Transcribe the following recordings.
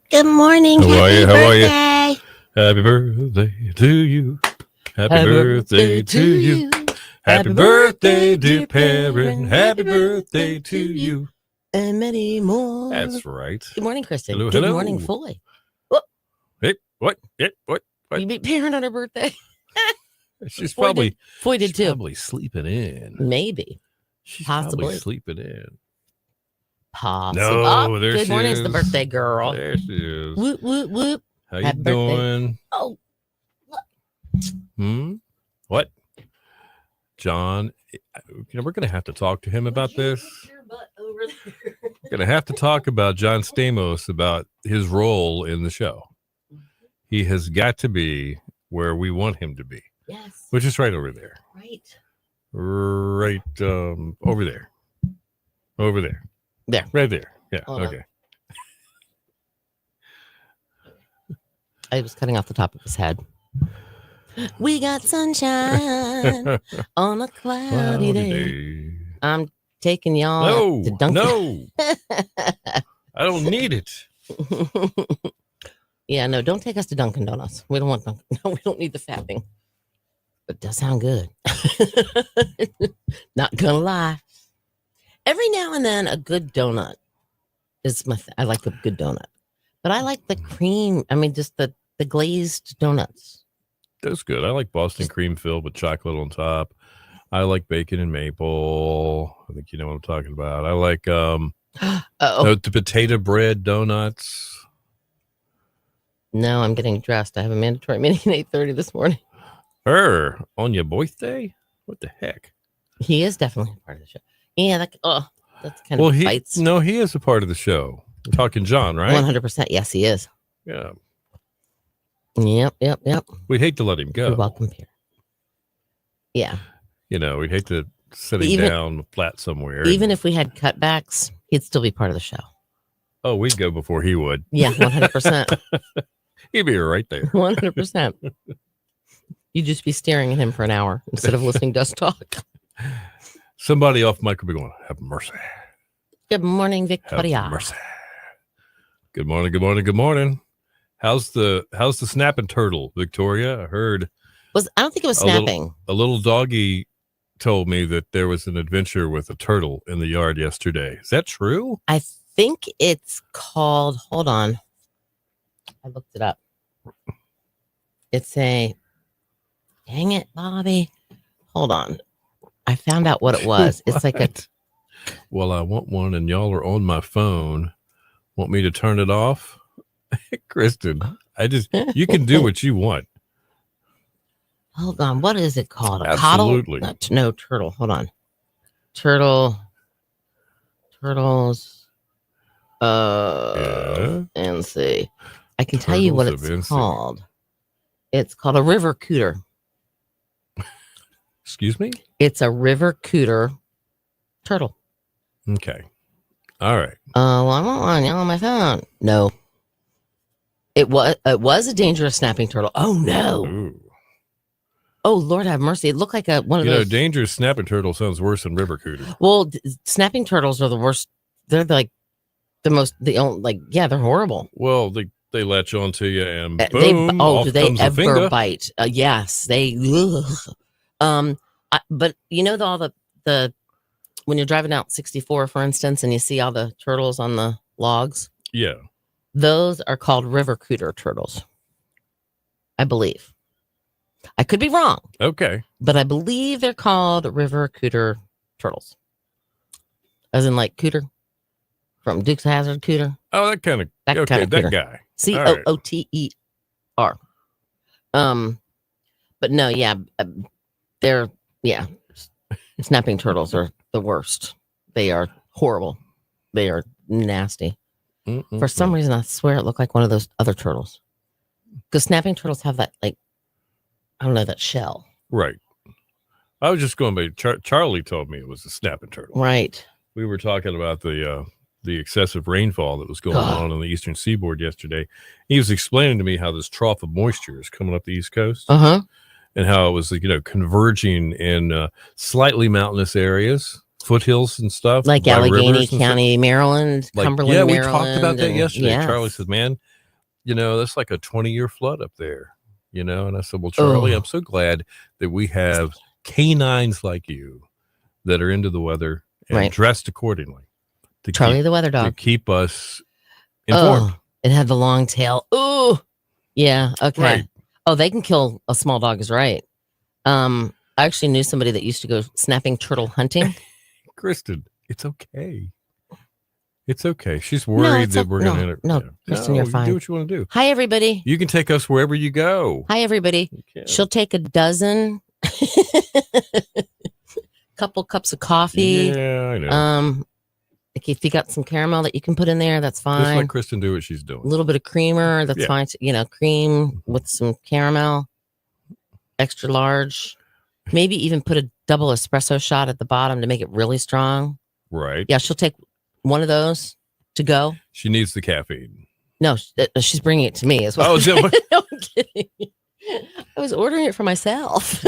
Good morning. How are Happy you? How are you? birthday. Happy birthday to you. Happy birthday to you. Happy birthday, dear parent. Happy birthday to you. And many more. That's right. Good morning, Kristen. Hello, Good hello. morning, Foy. Hey, what? Yeah, what? You beat parent on her birthday? She's Foy probably did, Foy did she's too. probably sleeping in. Maybe. She's Possibly. probably sleeping in. Possibly. No, there good she morning. is. It's the birthday girl. There she is. Whoop, whoop, whoop. How Happy you birthday. doing? Oh, What? John, we're going to have to talk to him about this. Your butt over there. We're going to have to talk about John Stamos, about his role in the show. He has got to be where we want him to be, Yes. which is right over there. Right. Right over there. Over there. There. Right there. Yeah. Hold on. Okay. I was cutting off the top of his head. We got sunshine on a cloudy day. I'm taking y'all to Dunkin'. No. I don't need it. Yeah, no, don't take us to Dunkin' Donuts. We don't want Dunkin'. No, we don't need the fapping. But it does sound good. Not gonna lie. Every now and then, a good donut is I like a good donut, but I like the cream. I mean, just the glazed donuts. That's good. I like Boston cream filled with chocolate on top. I like bacon and maple. I think you know what I'm talking about. I like the potato bread donuts. No, I'm getting dressed. I have a mandatory meeting at 8:30 this morning. On your birthday? What the heck? He is definitely a part of the show. Yeah, that's kind of fights. No, he is a part of the show. We're talking John, right? 100%. Yes, he is. Yeah. Yep. We'd hate to let him go. You're welcome here. Yeah. You know, we'd hate to sit him down flat somewhere. Even if we had cutbacks, he'd still be part of the show. Oh, we'd go before he would. Yeah, 100%. He'd be right there. 100%. You'd just be staring at him for an hour instead of listening to us talk. Somebody off mic will be going, have mercy. Good morning, Victoria. Have mercy. Good morning. How's the snapping turtle, Victoria? I heard. I don't think it was snapping. A little doggy told me that there was an adventure with a turtle in the yard yesterday. Is that true? I think it's called. Hold on. I looked it up. Dang it, Bobby. Hold on. I found out what it was. It's like a. Well, I want one, and y'all are on my phone. Want me to turn it off? Kristen, you can do what you want. Hold on. What is it called? A Absolutely. Coddle? No, turtle. Hold on. Turtles. And see. I can tell you what it's called. It's called a river cooter. Excuse me? It's a river cooter turtle. Okay. All right. Well, I want one. Y'all on my phone. No. It was a dangerous snapping turtle. Oh no. Ooh. Oh Lord have mercy. It looked like one of those. Dangerous snapping turtle sounds worse than river cooter. Well, snapping turtles are the worst. They're like they're horrible. Well, they latch onto you and boom. Do they ever bite? Yes, they. But you know all the when you're driving out 64, for instance, and you see all the turtles on the logs. Yeah. Those are called river cooter turtles. I believe. I could be wrong. Okay. But I believe they're called river cooter turtles. As in like Cooter from Dukes of Hazzard Cooter. Oh, that kind of that guy. Cooter. But no, yeah. Snapping turtles are the worst. They are horrible. They are nasty. For some reason, I swear it looked like one of those other turtles. Because snapping turtles have that, I don't know, that shell. Right. I was just going by, Charlie told me it was a snapping turtle. Right. We were talking about the excessive rainfall that was going on the eastern seaboard yesterday. He was explaining to me how this trough of moisture is coming up the East Coast. Uh-huh. And how it was, converging in slightly mountainous areas, foothills and stuff. Like Allegheny County, Maryland, Cumberland, yeah, Maryland. we talked about that yesterday. Yes. Charlie said, man, that's like a 20-year flood up there, And I said, well, Charlie, I'm so glad that we have canines like you that are into the weather and dressed accordingly. Charlie the weather dog. To keep us informed. It had the long tail. Ooh. Yeah. Okay. Right. Oh, they can kill a small dog is right. I actually knew somebody that used to go snapping turtle hunting. Kristen, it's okay. It's okay. She's worried that we're going to. No, Kristen, you're fine. Do what you want to do. Hi, everybody. You can take us wherever you go. Hi, everybody. She'll take a dozen, couple cups of coffee. Yeah, I know. If you got some caramel that you can put in there, that's fine. Just let Kristen do what she's doing. A little bit of creamer, that's fine. Cream with some caramel, extra large. Maybe even put a double espresso shot at the bottom to make it really strong. Right. Yeah, she'll take one of those to go. She needs the caffeine. No, she's bringing it to me as well. Oh, is it? No, I'm kidding. I was ordering it for myself.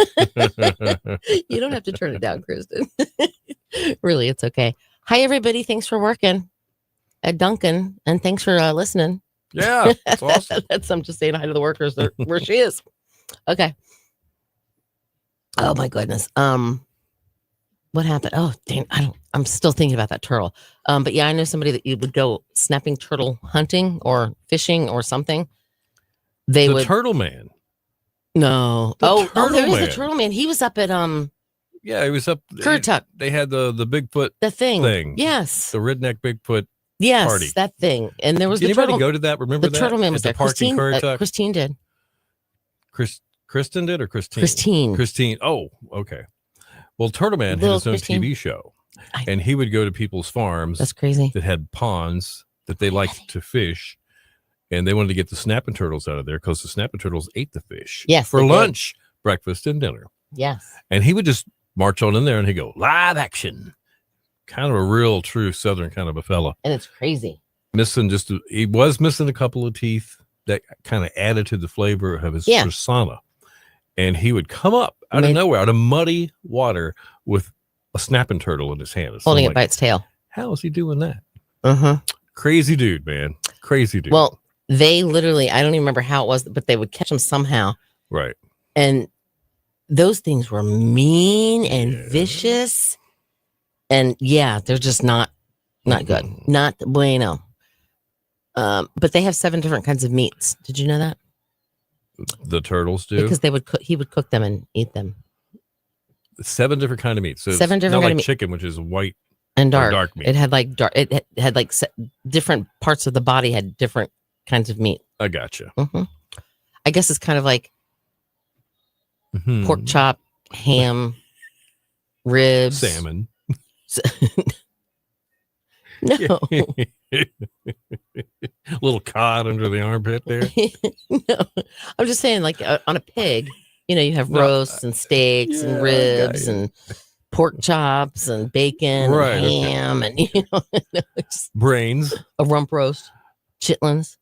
You don't have to turn it down, Kristen. Really, it's okay. Hi, everybody. Thanks for working at Duncan, and thanks for listening. Yeah, that's awesome. I'm just saying hi to the workers where she is. Okay. Oh my goodness. What happened? Oh, dang! I'm still thinking about that turtle. But yeah, I know somebody that you would go snapping turtle hunting or fishing or something. The turtle man. No. There is the turtle man. He was up at Yeah, he was up. Currituck. They had the Bigfoot thing. Yes. The redneck Bigfoot. Yes, party. That thing. And there was Did the anybody turtle. Go to that? Remember the turtle man was there. Christine did. Kristen did or Christine? Christine. Oh, okay. Well, Turtle Man had his own TV show, and he would go to people's farms. That's crazy. That had ponds that they liked to fish, and they wanted to get the snapping turtles out of there because the snapping turtles ate the fish. Yes, for lunch, breakfast, and dinner. Yes. And he would just march on in there, and he'd go live action. Kind of a real, true Southern kind of a fella. And it's crazy. He was missing a couple of teeth that kind of added to the flavor of his persona. And he would come up out of nowhere, out of muddy water, with a snapping turtle in his hand. Holding it by its tail. How is he doing that? Uh-huh. Crazy dude, man. Crazy dude. Well, they literally, I don't even remember how it was, but they would catch him somehow. Right. And those things were mean and vicious. And they're just not good. Not bueno. But they have 7 different kinds of meats. Did you know that? The turtles do? Because he would cook them and eat them. 7 different kind of meat. So 7 different not kind like of chicken, which is white and dark meat. It had like dark. It had like different parts of the body had different kinds of meat. I gotcha. Mm-hmm. I guess it's kind of like pork chop, ham, ribs, salmon. No. Little cod under the armpit there. No, I'm just saying, like on a pig, you have roasts and steaks and ribs and pork chops and bacon and ham and brains, a rump roast, chitlins.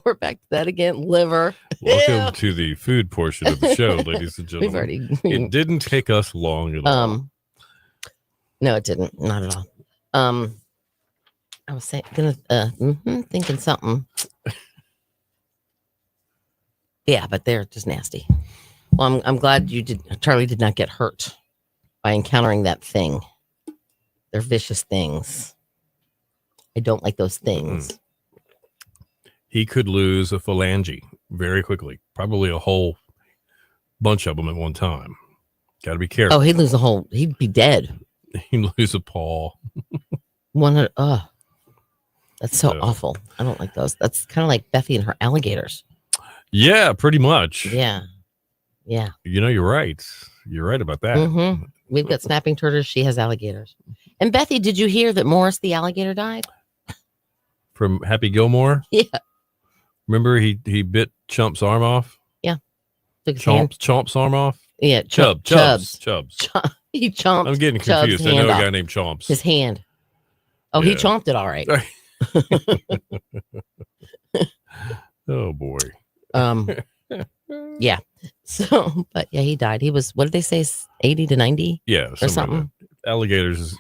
We're back to that again. Liver. Welcome to the food portion of the show, ladies and gentlemen. It didn't take us long at all. No, it didn't. Not at all. I was thinking something. Yeah, but they're just nasty. Well, I'm glad Charlie did not get hurt by encountering that thing. They're vicious things. I don't like those things. He could lose a phalange very quickly. Probably a whole bunch of them at one time. Got to be careful. Oh, he'd be dead. He'd lose a paw. 100. That's so awful. I don't like those. That's kind of like Bethy and her alligators. Yeah, pretty much. Yeah. You're right. You're right about that. Mm-hmm. We've got snapping turtles. She has alligators. And Bethy, did you hear that Morris the alligator died? From Happy Gilmore? Yeah. Remember he bit Chump's arm off? Yeah. Chomp's arm off? Yeah. Chubbs. He chomped. I'm getting confused. I know a guy named Chomps. His hand. Oh, he chomped it all right. Oh boy. Yeah. So, but yeah, he died. He was, what did they say, 80 to 90? Yeah. Or something. Alligators.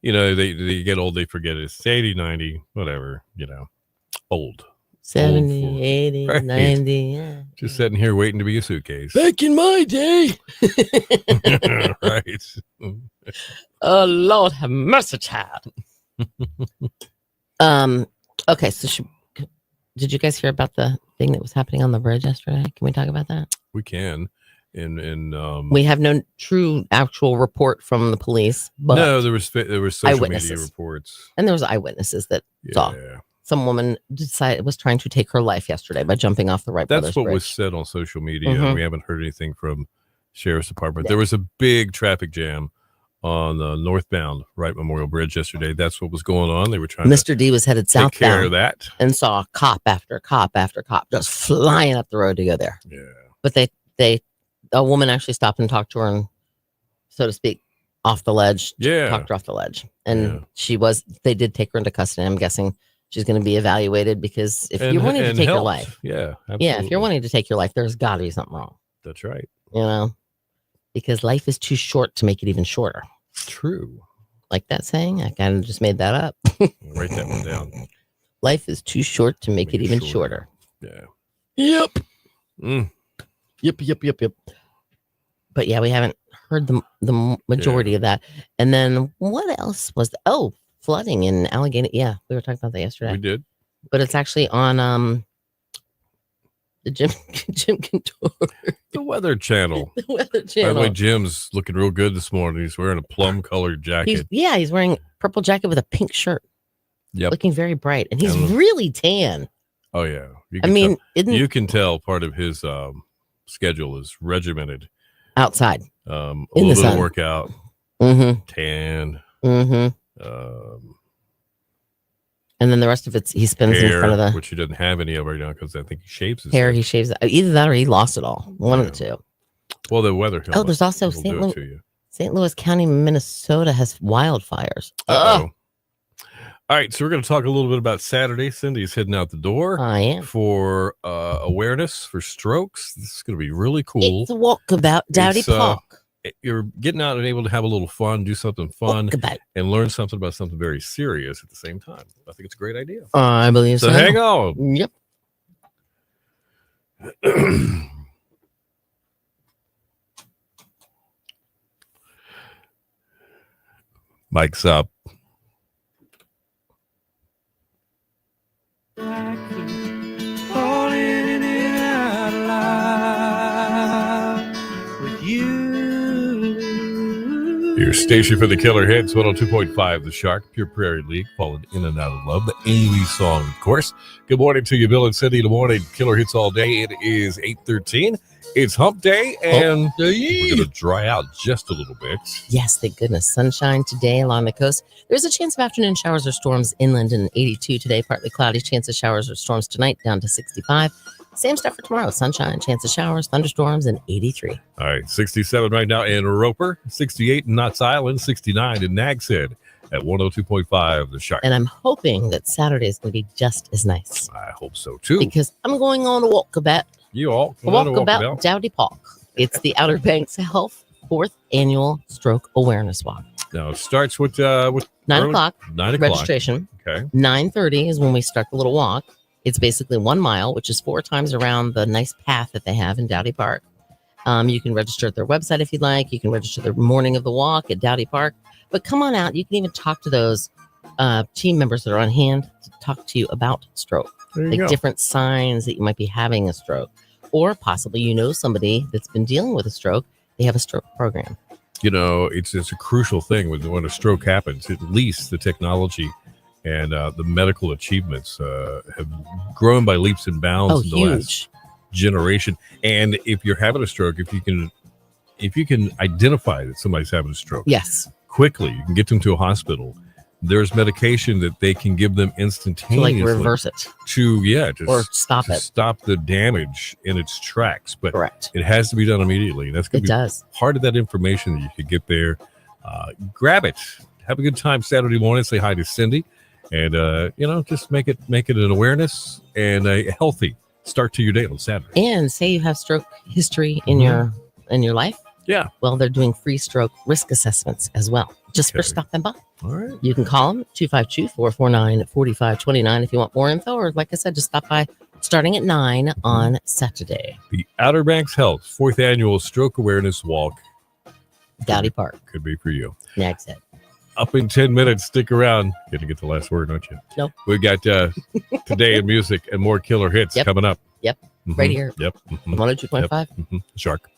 they get old, they forget it's 80, 90, whatever, old. 70, 80, right. 90. Yeah. Just sitting here waiting to be a suitcase. Back in my day. Right. Oh, Lord have mercy, child. Okay, so did you guys hear about the thing that was happening on the bridge yesterday? Can we talk about that? We can. We have no true actual report from the police. But no, there was social media reports, and there was eyewitnesses that saw some woman was trying to take her life yesterday by jumping off the Wright Brothers That's what bridge. was said on social media. We haven't heard anything from Sheriff's Department. Yeah. There was a big traffic jam on the northbound Wright Memorial Bridge yesterday. That's what was going on. They were trying Mr. D was headed southbound. Take care of that. And saw cop after cop after cop just flying up the road to go there. Yeah. But a woman actually stopped and talked to her and, so to speak, off the ledge. Yeah. Talked her off the ledge. And they did take her into custody. I'm guessing she's going to be evaluated because if you're wanting to take your life. Yeah. Absolutely. Yeah. If you're wanting to take your life, there's got to be something wrong. That's right. Because life is too short to make it even shorter. True. Like that saying? I kind of just made that up. Write that one down. Life is too short to make it even shorter. Yeah. Yep. Yep. But yeah, we haven't heard the majority of that. And then what else was flooding in Allegheny? Yeah, we were talking about that yesterday. We did. But it's actually on the Jim Cantor. The Weather Channel. The Weather Channel. By the way, Jim's looking real good this morning. He's wearing a plum colored jacket. He's wearing a purple jacket with a pink shirt. Yep. Looking very bright. And he's really tan. Oh, yeah. You can tell part of his schedule is regimented. Outside. A little bit of workout. Mm-hmm. Tan. Mm-hmm. And then the rest of it, he spends hair, in front of which he doesn't have any of right now because I think he shaves his hair. head. He shaves either that or he lost it all. One of the two. Well, the weather. There's also St. Louis County, Minnesota has wildfires. Uh-oh. All right, so we're going to talk a little bit about Saturday. Cindy's heading out the door. I am. For awareness for strokes. This is going to be really cool. It's a walkabout, Dowdy Park. You're getting out and able to have a little fun, do something fun, and learn something about something very serious at the same time. I think it's a great idea. I believe so. So hang on. Yep. Mike's up. Your station for the killer hits, 102.5 The Shark, Pure Prairie League, falling in and out of love. The Amy song, of course. Good morning to you, Bill and Cindy. Good morning. Killer hits all day. It is 8:13. It's hump day, and we're going to dry out just a little bit. Yes, thank goodness. Sunshine today along the coast. There's a chance of afternoon showers or storms inland in 82 today. Partly cloudy. Chance of showers or storms tonight down to 65. Same stuff for tomorrow. Sunshine, chance of showers, thunderstorms, and 83. All right, 67 right now in Roper, 68 in Knott's Island, 69 in Nags Head at 102.5 The Shark. And I'm hoping that Saturday is going to be just as nice. I hope so, too. Because I'm going on a walkabout. You all? Walkabout Dowdy Park. It's the Outer Banks Health 4th Annual Stroke Awareness Walk. Now, it starts with 9 o'clock. 9 o'clock. Registration. Okay. 9:30 is when we start the little walk. It's basically 1 mile, which is 4 times around the nice path that they have in Dowdy Park. You can register at their website if you'd like. You can register the morning of the walk at Dowdy Park. But come on out. You can even talk to those team members that are on hand to talk to you about stroke. Like different signs that you might be having a stroke. Or possibly somebody that's been dealing with a stroke. They have a stroke program. It's a crucial thing when a stroke happens. At least the technology and the medical achievements have grown by leaps and bounds in the last generation. And if you're having a stroke, if you can identify that somebody's having a stroke, yes, quickly, you can get them to a hospital. There's medication that they can give them instantaneously to reverse it, or stop the damage in its tracks. But correct, it has to be done immediately. That's going to be part of that information that you could get there. Grab it. Have a good time Saturday morning. Say hi to Cindy. And, just make it an awareness and a healthy start to your day on Saturday. And say you have stroke history in your life. Yeah. Well, they're doing free stroke risk assessments as well. just for stopping by. All right. You can call them 252-449-4529 if you want more info, or like I said, just stop by starting at 9 on Saturday. The Outer Banks Health 4th Annual Stroke Awareness Walk. Dowdy Park. Could be for you. Nags Head. Up in 10 minutes. Stick around. You're going to get the last word, aren't you? Nope. We got Today in Music and more killer hits coming up. Yep. Right here. Yep. 102.5. Yep. Shark.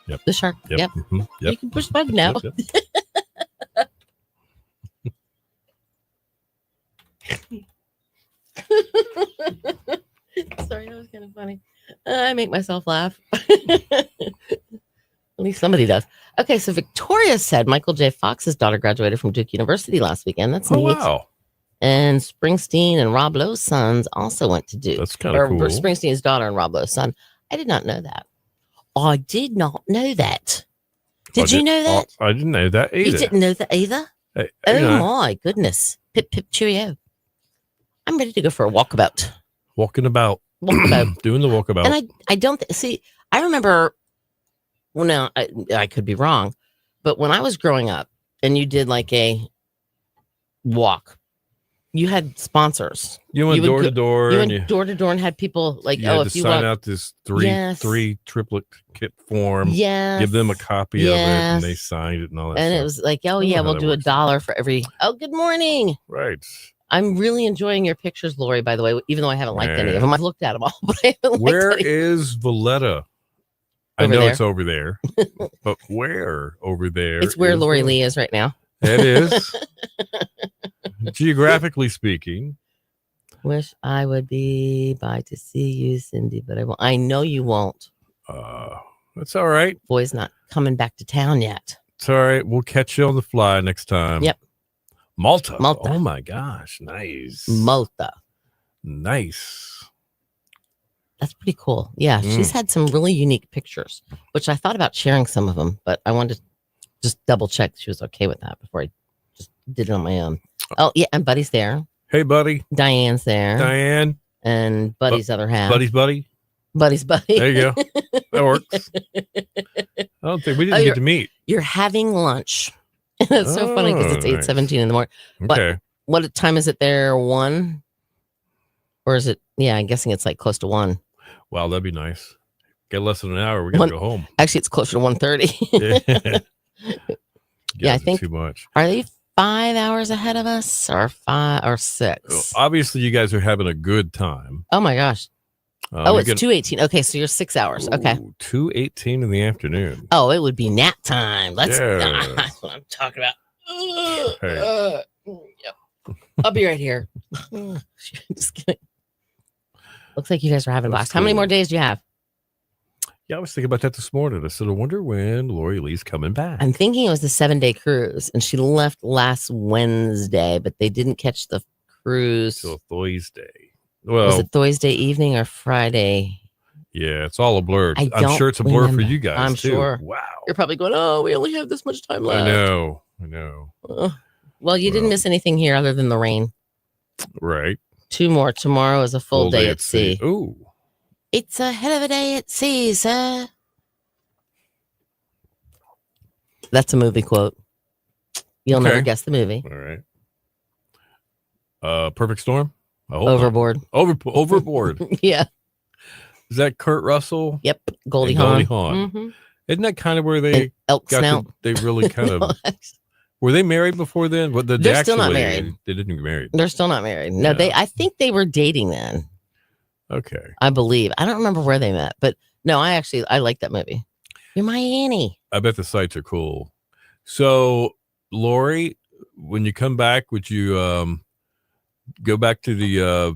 Yep. The Shark. Yep. Yep. You can push the button now. Yep. Sorry, that was kind of funny. I make myself laugh. At least somebody does. Okay, so Victoria said Michael J. Fox's daughter graduated from Duke University last weekend. That's neat. Wow. And Springsteen and Rob Lowe's sons also went to Duke. That's kind of cool. Springsteen's daughter and Rob Lowe's son. I did not know that. I did not know that. Did you know that? I didn't know that either. You didn't know that either? My goodness. Pip, pip, cheerio. I'm ready to go for a walkabout. Walking about. Walkabout. Doing the walkabout. And I don't see, I remember, well, now I could be wrong, but when I was growing up and you did like a walk, you had sponsors. You went door to door. You went door to door and had people like, you had to sign out this three triplet kit form. Yes. Give them a copy of it, and they signed it and all that. And stuff. it was like, oh yeah, we'll do $1 for every. Oh, good morning. Right. I'm really enjoying your pictures, Lori. By the way, even though I haven't liked any of them, I've looked at them all. But I haven't where is Valletta? I know it's over there, but where over there? It's where Lori Lee is right now. It is. Geographically speaking. Wish I would be by to see you, Cindy, but I won't. I know you won't. That's all right. Boy's not coming back to town yet. It's all right. We'll catch you on the fly next time. Yep. Malta. Oh my gosh. Nice. Malta. Nice. That's pretty cool. Yeah. She's had some really unique pictures, which I thought about sharing some of them, but I wanted to just double check she was okay with that before I just did it on my own. Oh, yeah. And Buddy's there. Hey, Buddy. Diane's there. Diane. And Buddy's other half. Buddy's buddy. Buddy's buddy. There you go. That works. I don't think we didn't get to meet. You're having lunch. That's so funny because it's 8:17 in the morning. Okay. What time is it there? 1? Or is it? Yeah, I'm guessing it's like close to 1. Wow, that'd be nice. Get less than an hour. We're going to go home. Actually, it's closer to 1:30. Yeah, I think. Too much. Are they 5 hours ahead of us or 5 or 6? Well, obviously, you guys are having a good time. Oh my gosh. It's 2:18. Okay, so you're 6 hours. Okay. 2:18 in the afternoon. Oh, it would be nap time. That's yes. what I'm talking about. Hey. Yep. I'll be right here. Just kidding. Looks like you guys are having a blast. How many more days do you have? Yeah, I was thinking about that this morning. I said, I wonder when Lori Lee's coming back. I'm thinking it was the 7-day cruise, and she left last Wednesday, but they didn't catch the cruise till Thursday. Well, was it Thursday evening or Friday? Yeah, it's all a blur. I'm sure it's a blur for you guys. I'm too. sure. Wow. You're probably going, oh, we only have this much time left. I know. Well, you didn't miss anything here other than the rain. Right. 2 more. Tomorrow is a full day at sea. Ooh. It's a hell of a day at sea, sir. That's a movie quote. You'll never guess the movie. All right. Perfect Storm? Overboard. Overboard. Yeah. Is that Kurt Russell? Yep. Goldie Hawn. Mm-hmm. Isn't that kind of where they Elk Snout? They really kind of... Were they married before then? They're still not married. They didn't get married. They're still not married. No, I think they were dating then. Okay. I believe. I don't remember where they met, but no, I like that movie. You're my Annie. I bet the sights are cool. So, Lori, when you come back, would you go back to the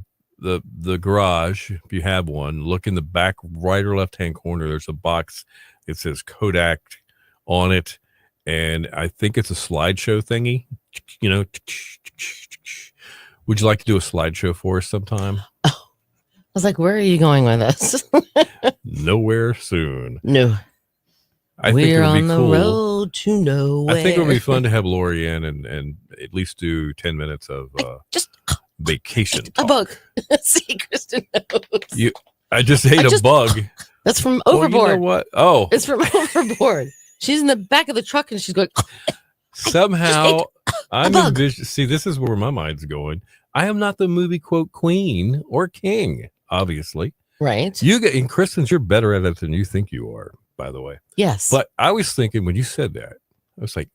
garage if you have one? Look in the back right or left hand corner. There's a box. It says Kodak on it. And I think it's a slideshow thingy, you know. Would you like to do a slideshow for us sometime? Oh, I was like, where are you going with this? Nowhere soon. No. I think it would be cool. We're on the road to nowhere. I think it would be fun to have Lori in and at least do 10 minutes of vacation talk. A bug. See, Kristen knows. I just ate a bug. That's from Overboard. Well, you know what? Oh. It's from Overboard. She's in the back of the truck and she's going. Somehow I'm bug. envisioning. See, this is where my mind's going. I am not the movie quote queen or king, obviously. Right. You get, and Kristen's, you're better at it than you think you are, by the way. Yes. But I was thinking when you said that, I was like,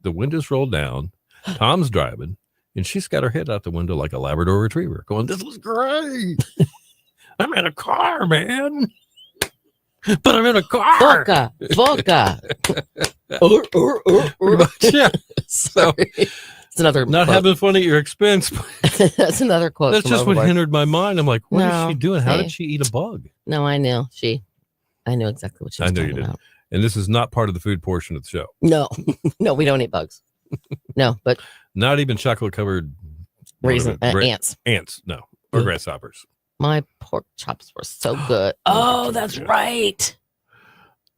the windows rolled down, Tom's driving, and she's got her head out the window like a Labrador Retriever, going, "This was great. I'm in a car, man. But I'm in a car." Vodka. Yeah. So it's another not quote. having fun at your expense. That's another quote. That's just what Overlord. hindered my mind. I'm like, what is No, she doing? How see? did she eat a bug? No, I knew I knew exactly what she was I know you talking did. about. And this is not part of the food portion of the show. No, no, we don't eat bugs. No, but Not even chocolate covered raisin ants. Ants, no, or grasshoppers. My pork chops were so good. Oh, that's right.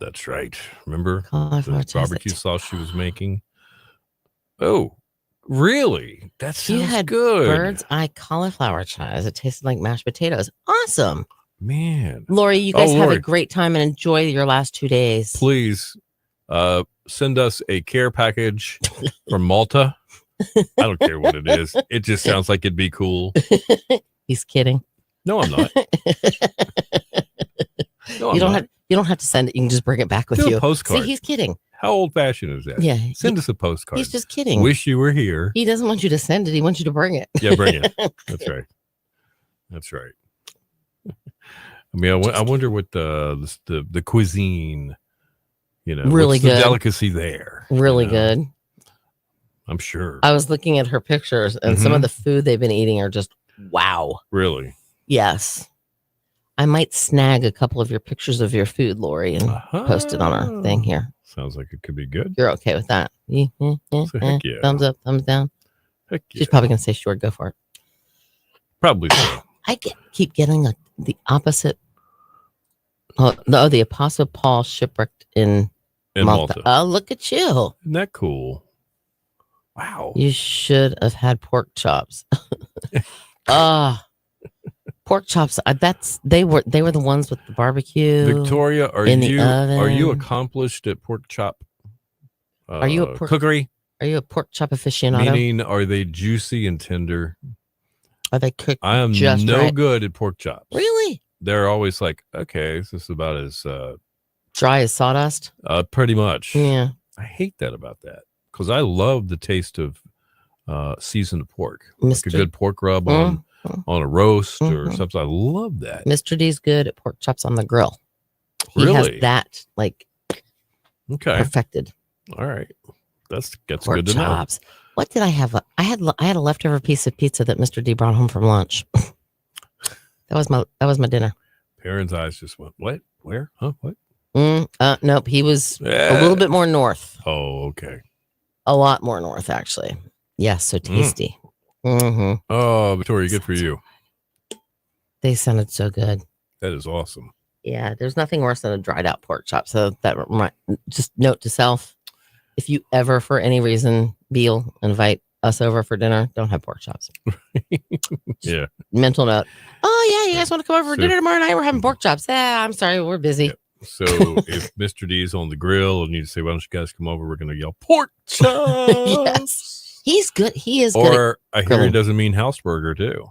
That's right. Remember Cauliflower the barbecue sauce she was making? Oh, really? That sounds you had good. Bird's eye cauliflower chives. It tasted like mashed potatoes. Awesome. Man. Lori, you guys have Lori, a great time and enjoy your last 2 days. please send us a care package from Malta. I don't care what it is. It just sounds like it'd be cool. He's kidding. No, I'm not. No, You don't have to send it. You can just bring it back with Do you. a postcard. See, he's kidding. How old fashioned is that? Yeah. Send us a postcard. He's just kidding. Wish you were here. He doesn't want you to send it. He wants you to bring it. Yeah, bring it. That's right. That's right. I mean, I wonder what the cuisine, Really what's the good. delicacy there. Really good. I'm sure. I was looking at her pictures, and some of the food they've been eating are just wow. Really? Yes. I might snag a couple of your pictures of your food, Lori, and post it on our thing here. Sounds like it could be good. You're okay with that? Heck yeah. Thumbs up, thumbs down. Heck yeah. She's probably going to say, sure, go for it. Probably so. I keep getting the opposite. Oh, no, the Apostle Paul shipwrecked in Malta. Oh, look at you. Isn't that cool? Wow. You should have had pork chops. Pork chops. They were the ones with the barbecue. Victoria, are you accomplished at pork chop? Are you a cookery? Are you a pork chop aficionado? Meaning, are they juicy and tender? Are they cooked? I am just no right? good at pork chops. Really? They're always like, okay, this is about as dry as sawdust. Pretty much. Yeah. I hate that about that because I love the taste of seasoned pork, like a good pork rub on a roast or something. I love that. Mr. D's good at pork chops on the grill. He Really? has that perfected. All right, that's pork good to chops. What did I have? I had a leftover piece of pizza that Mr. D brought home from lunch. That was my dinner. Perrin's eyes just went, what? Where? Huh? What? Nope. He was a little bit more north. Oh, okay. A lot more north, actually. Yes, so tasty. Oh, Victoria, good for you. They sounded so good. That is awesome. Yeah, there's nothing worse than a dried out pork chop. So just note to self: if you ever, for any reason, Beal, invite us over for dinner, don't have pork chops. Yeah. Mental note. Oh yeah, you guys want to come over for dinner tomorrow night? We're having pork chops. I'm sorry, we're busy. Yeah. So if Mr. D is on the grill and you say, "Why don't you guys come over?" We're going to yell pork chops. Yes, he's good. He is. Or I hear he doesn't mean house burger too.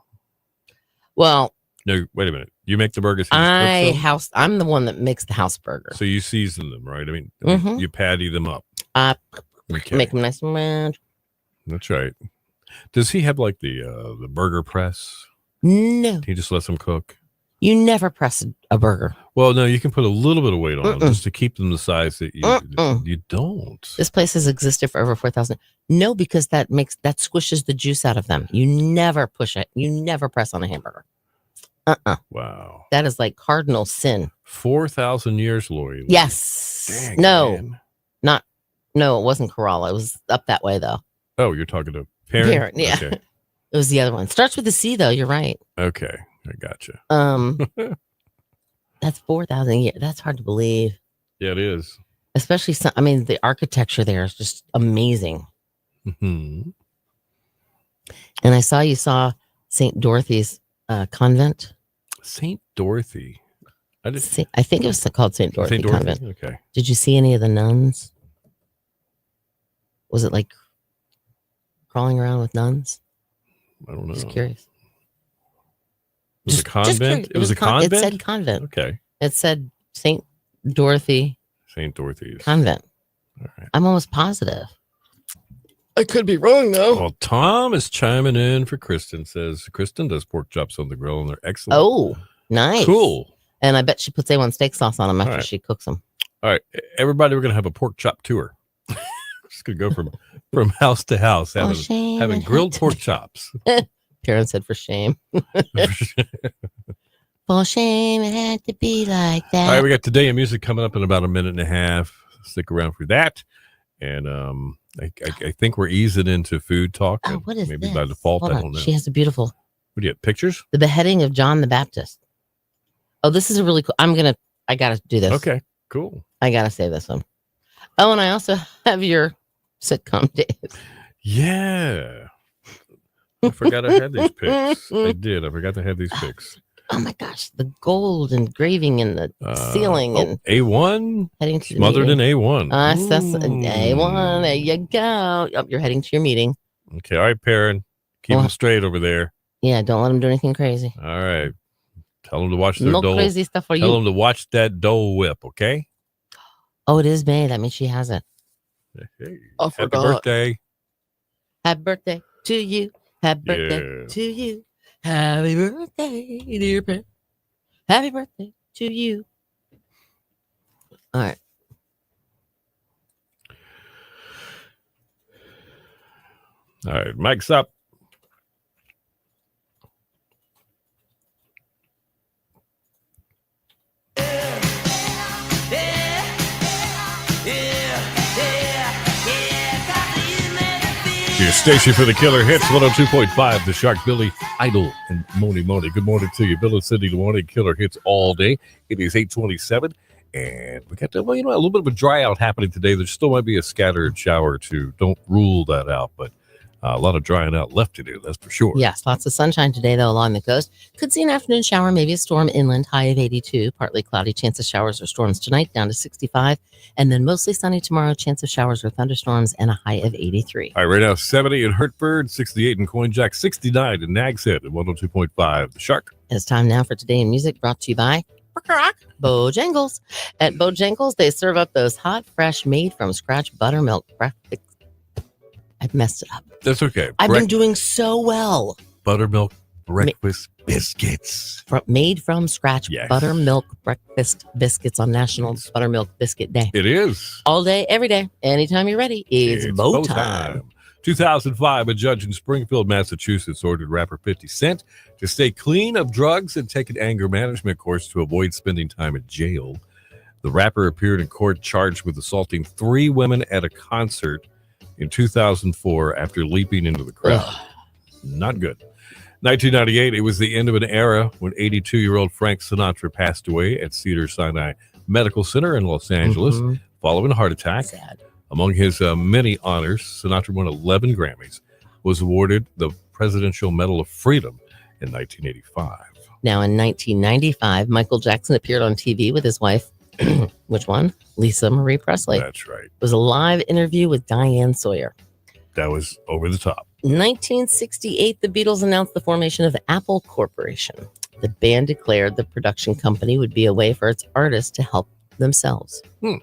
Well, no. Wait a minute. You make the burgers. I'm the one that makes the house burger. So you season them, right? I mean, you patty them up. Make them nice and round. That's right. Does he have like the burger press? No. He just lets them cook. You never press a burger. Well, no, you can put a little bit of weight on them just to keep them the size that you don't. This place has existed for over 4,000. No, because that squishes the juice out of them. You never push it. You never press on a hamburger. Wow. That is like cardinal sin. 4,000 years, Lori. Yes. Dang, no, man. No, it wasn't Corolla. It was up that way though. Oh, you're talking to Perrin? Yeah. Okay. It was the other one. Starts with a C though. You're right. Okay. I gotcha. That's 4,000 years. That's hard to believe. Yeah, it is. Especially, the architecture there is just amazing. Mm-hmm. And I saw you saw St. Dorothy's convent. St. Dorothy. I think it was called St. Dorothy Convent. Okay. Did you see any of the nuns? Was it like crawling around with nuns? I don't know. Just curious. It was a convent? It was a convent? It said convent. Okay. It said St. Dorothy. St. Dorothy's. Convent. All right. I'm almost positive. I could be wrong, though. Well, Tom is chiming in for Kristen. Says, Kristen does pork chops on the grill, and they're excellent. Oh, nice. Cool. And I bet she puts A1 steak sauce on them after she cooks them. All right. Everybody, we're going to have a pork chop tour. Just going to go from house to house having grilled pork chops. Karen said, for shame. For shame, it had to be like that. All right, we got Today in Music coming up in about a minute and a half. Stick around for that. And I think we're easing into food talk. Oh, what is maybe this? by default, Hold I on. don't know. She has a beautiful. What do you have, pictures? The beheading of John the Baptist. Oh, this is a really cool. I got to do this. Okay, cool. I got to say this one. Oh, and I also have your sitcom days. Yeah. I forgot I had these pics. I did. I forgot to have these pics. Oh my gosh, the gold engraving in the ceiling and A1 heading to smothered in A1. That's A1. There you go. Oh, you're heading to your meeting. Okay, all right, Perrin. Keep them straight over there. Yeah, don't let them do anything crazy. All right. Tell them to watch their no Dole. Crazy stuff for you. Tell them to watch that Dole Whip, okay? Oh, it is May. That means she has it. Hey, oh, happy birthday. Happy birthday to you. Happy birthday to you. Happy birthday, dear friend. Happy birthday to you. All right. All right, mic's up. Your station for the killer hits 102.5, the Shark, Billy, Idol, and Moni Moni. Good morning to you. Bill and Cindy, the morning killer hits all day. It is 8:27, and we got a little bit of a dry out happening today. There still might be a scattered shower or two. Don't rule that out, but a lot of drying out left to do, that's for sure. Yes, lots of sunshine today, though, along the coast. Could see an afternoon shower, maybe a storm inland, high of 82. Partly cloudy, chance of showers or storms tonight, down to 65. And then mostly sunny tomorrow, chance of showers or thunderstorms, and a high of 83. All right, right now, 70 in Hertford, 68 in Coin Jack, 69 in Nags Head at 102.5, the Shark. It's time now for Today in Music, brought to you by Bojangles. At Bojangles, they serve up those hot, fresh, made-from-scratch buttermilk breakfast. I messed it up. That's okay. I've been doing so well. Buttermilk breakfast biscuits. Made from scratch buttermilk breakfast biscuits on National Buttermilk Biscuit Day. It is. All day, every day, anytime you're ready. It's Bo time. 2005, a judge in Springfield, Massachusetts ordered rapper 50 Cent to stay clean of drugs and take an anger management course to avoid spending time in jail. The rapper appeared in court charged with assaulting 3 women at a concert in 2004 after leaping into the crowd. Not good. 1998, it was the end of an era when 82-year-old Frank Sinatra passed away at Cedars-Sinai Medical Center in Los Angeles following a heart attack. Sad. Among his many honors, Sinatra won 11 Grammys, was awarded the Presidential Medal of Freedom in 1985. Now, in 1995, Michael Jackson appeared on TV with his wife, which one? Lisa Marie Presley. That's right. It was a live interview with Diane Sawyer. That was over the top. 1968, the Beatles announced the formation of Apple Corporation. The band declared the production company would be a way for its artists to help themselves. In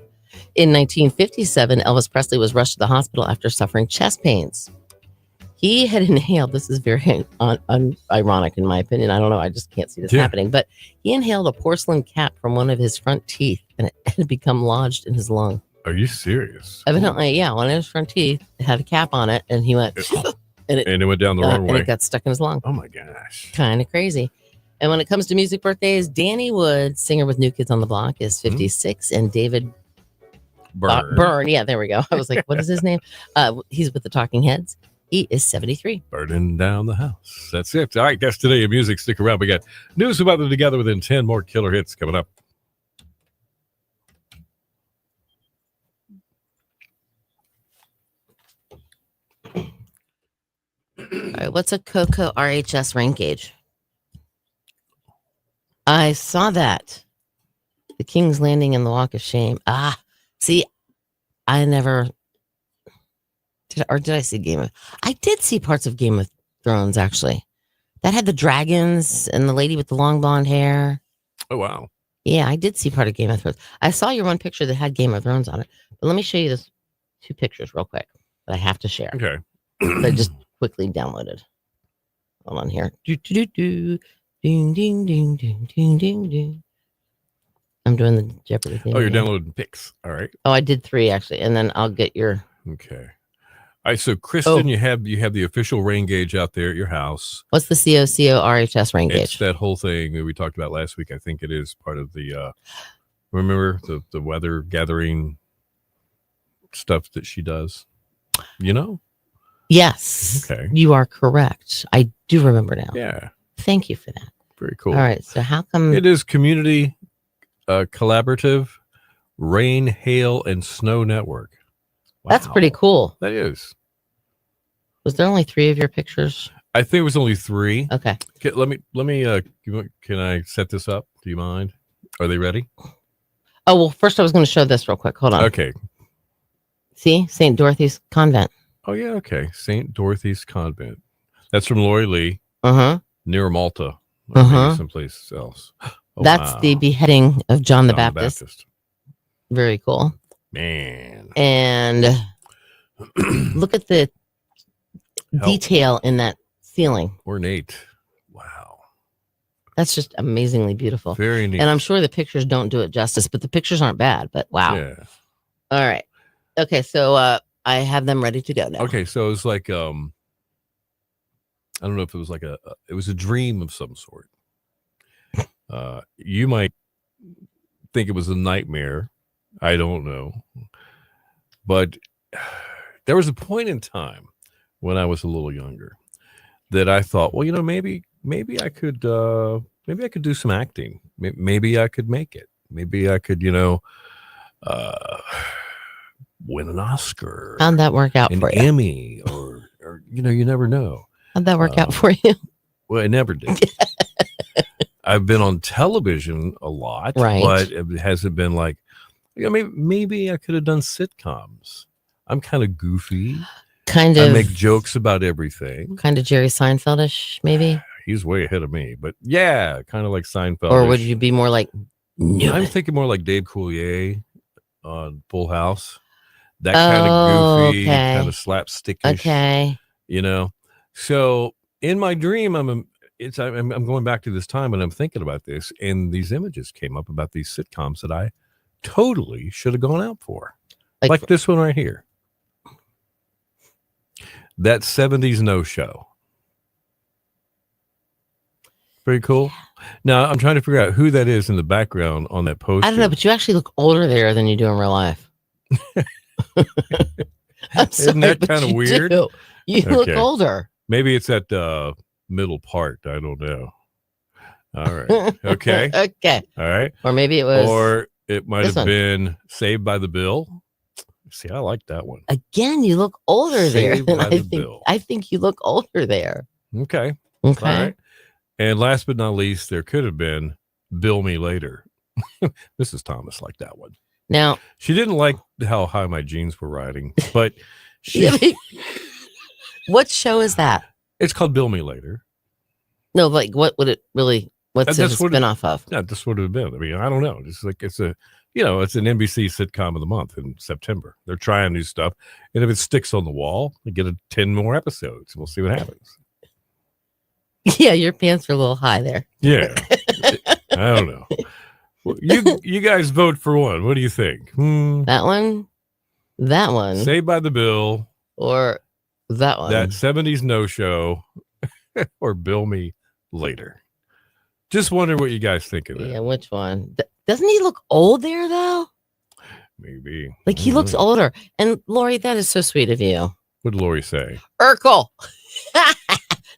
1957, Elvis Presley was rushed to the hospital after suffering chest pains. He had inhaled, this is very ironic in my opinion, I don't know, I just can't see this happening, but he inhaled a porcelain cap from one of his front teeth and it had become lodged in his lung. Are you serious? Evidently, one of his front teeth had a cap on it and he went, and it went down the wrong way. And it got stuck in his lung. Oh my gosh. Kind of crazy. And when it comes to music birthdays, Danny Wood, singer with New Kids on the Block, is 56, and David Byrne. Yeah, there we go. I was like, what is his name? He's with the Talking Heads. He is 73. Burning down the house. That's it. All right, that's Today in Music. Stick around. We got news about them together within 10 more killer hits coming up. All right, what's a Coco RHS rain gauge? I saw that. The King's Landing and the Walk of Shame. See, I never Did I see Game of? I did see parts of Game of Thrones actually. That had the dragons and the lady with the long blonde hair. Oh wow! Yeah, I did see part of Game of Thrones. I saw your one picture that had Game of Thrones on it. But let me show you this 2 pictures real quick that I have to share. Okay. That I just quickly downloaded. Hold on here. Do, do, do, do. Ding, ding, ding, ding, ding, ding, ding. I'm doing the Jeopardy thing. Oh, you're downloading pics. All right. Oh, I did 3 actually, and then I'll get your. Okay. All right. So, Kristen, you have the official rain gauge out there at your house. What's the COCO-RHS rain gauge? It's that whole thing that we talked about last week. I think it is part of the. Remember the weather gathering stuff that she does. You know. Yes. Okay. You are correct. I do remember now. Yeah. Thank you for that. Very cool. All right. So how come it is community collaborative rain, hail, and snow network? Wow. That's pretty cool. That is. Was there only 3 of your pictures? I think it was only 3. Okay. Let me. Can I set this up? Do you mind? Are they ready? Oh well, first I was going to show this real quick. Hold on. Okay. See, St. Dorothy's Convent. Oh yeah. Okay. St. Dorothy's Convent. That's from Lori Lee. Near Malta. Or maybe someplace else. Oh, that's the beheading of John the Baptist. Very cool. Man. And look at the detail in that ceiling. Ornate. Wow. That's just amazingly beautiful. Very neat. And I'm sure the pictures don't do it justice, but the pictures aren't bad. But wow. Yeah. All right. Okay. So I have them ready to go now. Okay. So it's like, I don't know if it was like it was a dream of some sort. You might think it was a nightmare. I don't know. But there was a point in time when I was a little younger that I thought, well, maybe I could do some acting. Maybe I could make it. Maybe I could, win an Oscar. How'd that work out for you? An Emmy or you never know. How'd that work out for you? Well, it never did. I've been on television a lot, right? But it hasn't been like, maybe I could have done sitcoms. I'm kind of goofy. I make jokes about everything. Kind of Jerry Seinfeldish, maybe. He's way ahead of me, but yeah, kind of like Seinfeld. Or would you be more like? I'm thinking more like Dave Coulier on Full House. That kind of goofy, kind of slapstickish. Okay. So in my dream, I'm going back to this time and I'm thinking about this, and these images came up about these sitcoms that I totally should have gone out for, like this one right here. That 70s No Show. Very cool. Now I'm trying to figure out who that is in the background on that poster. I don't know, but you actually look older there than you do in real life. Isn't that kind of weird? You look older. Maybe it's that middle part. I don't know. All right. Okay. Okay. All right. Or maybe it was. Or it might have been Saved by the Bill. See, I like that one. Again, you look older there. Bill. I think you look older there. Okay. Okay. All right. And last but not least, there could have been Bill Me Later. Mrs. Thomas liked that one. Now, she didn't like how high my jeans were riding, but she. What show is that? It's called Bill Me Later. No, like what would it really? What's it a spinoff of? Yeah, this would have been. I mean, I don't know. It's like it's an NBC sitcom of the month in September. They're trying new stuff, and if it sticks on the wall, they get 10 more episodes. We'll see what happens. Yeah, your pants are a little high there. Yeah, I don't know. Well, you guys vote for one. What do you think? That one, Saved by the Bill, or that one, that 70s No Show, or Bill Me Later. Just wonder what you guys think of it. Yeah, which one? Doesn't he look old there though? Maybe. Like he looks older. And Lori, that is so sweet of you. What did Lori say? Urkel.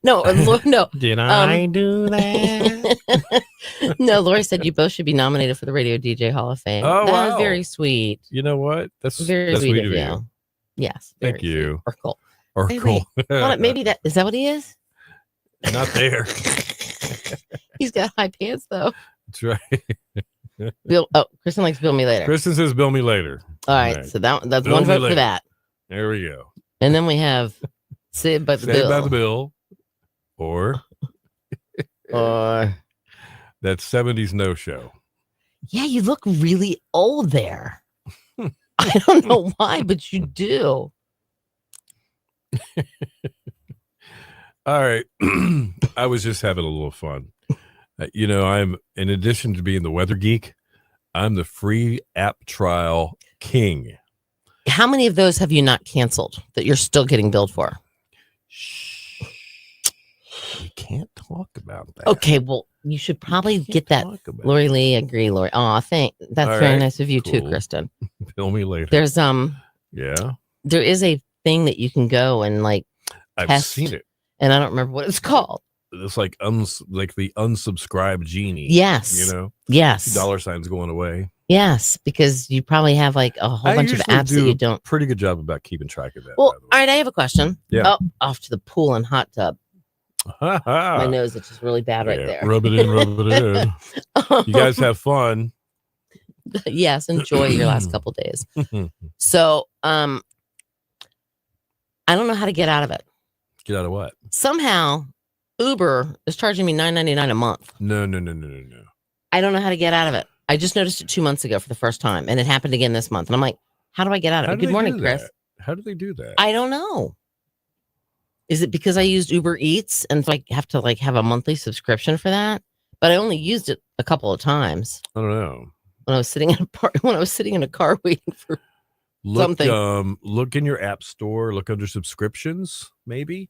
No. Did I do that? No, Lori said you both should be nominated for the Radio DJ Hall of Fame. Oh, that is very sweet. You know what? That's very sweet of you. Yes. Thank you. Urkel. Urkel. Maybe is that what he is? Not there. He's got high pants though. That's right. Kristen likes Bill Me Later. Kristen says Bill Me Later. All right. So that's Bill one vote for that. There we go. And then we have Saved by the Saved Bill. by the Bill. Or that 70s no-show. Yeah, you look really old there. I don't know why, but you do. All right. I was just having a little fun. I'm, in addition to being the weather geek, I'm the free app trial king. How many of those have you not canceled that you're still getting billed for? Shh. We can't talk about that. Okay, well, you should probably get that. Lori Lee, agree, Lori. Oh, that's all very right, nice of you too, cool. Kristen. Bill me later. There's yeah. There is a thing that you can go and like I've test, seen it. And I don't remember what it's called. It's like the unsubscribe genie. Yes. Yes. $2 signs going away. Yes, because you probably have like a whole bunch of apps that you don't. Pretty good job about keeping track of that. Well, all right, I have a question. Yeah. Oh, off to the pool and hot tub. My nose is just really bad right there. Rub it in, rub it in. You guys have fun. Yes, enjoy your last couple days. So, I don't know how to get out of it. Get out of what? Somehow, Uber is charging me $9.99 a month. No. I don't know how to get out of it. I just noticed it 2 months ago for the first time, and it happened again this month. And I'm like, how do I get out of it? Good morning, Chris. How do they do that? I don't know. Is it because I used Uber Eats and so I have to like have a monthly subscription for that? But I only used it a couple of times. I don't know. When I was sitting in a car waiting for something. Look in your app store. Look under subscriptions, maybe.